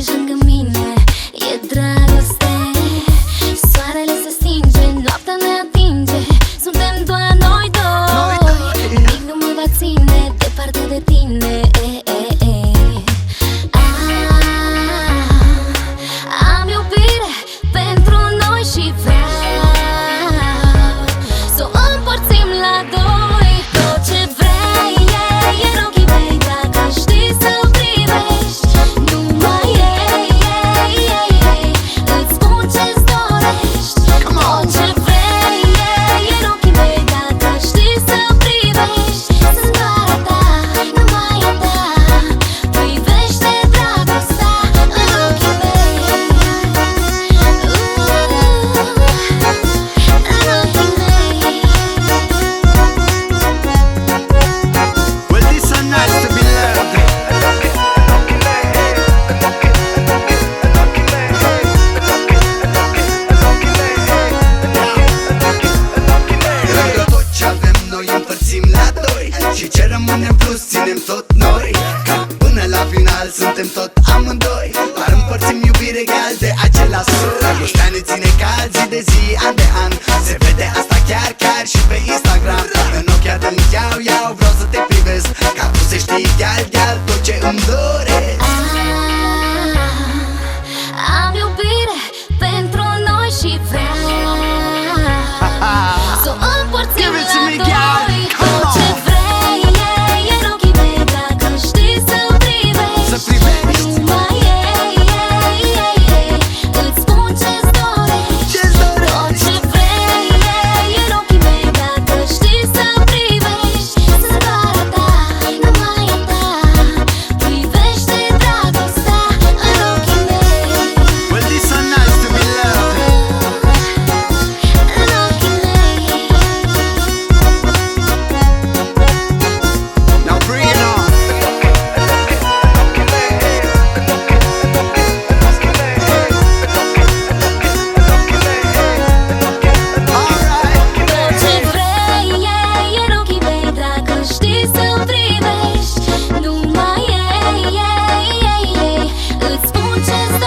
ești lângă mine, e dragoste. Soarele se stinge, noaptea ne atinge, suntem doar noi doi. Nimic nu mă va ține departe de tine. Am iubire pentru noi și vreau să o împărțim la doi. Tot ce vrei e în ochii mei, dacă știi să privești. Numai îți spun ce-ți dorești. Tot ce vrei e în ochii mei, dacă știi să privești. Sunt doar a ta, numai a ta. Privește dragostea în ochii mei, în ochii mei. Well, this so nice to be loved. Lângă tot ce avem noi împărțim la doi, și ce rămâne în plus ținem tot noi. Că până la final suntem tot amândoi, dar împărțim iubire egal de același soi. Dragostea ne ține cald zi de zi, an de an. Se vede asta chiar și pe Instagram. În ochii adânc iau, vreau să te privesc, ca tu să știi gal tot ce îmi doresc. Am iubire pentru noi și vreau să o împărțim Give it to me, la girl. doi. Come Tot ce on. vrei e în ochii mei, dacă știi să privești. Să privești. Numai îți spun ce-ți dorești. Ce-ți Tot dorești? ce vrei e în ochii mei, dacă știi să privești. Sunt doar a ta, numai a ta. Privește dragostea în ochii mei, Well, this so nice to be loved. în ochii mei. Now bring it on. Alright. Tot ce vrei e în ochii mei, dacă știi să privești. Numai îți spun ce-ți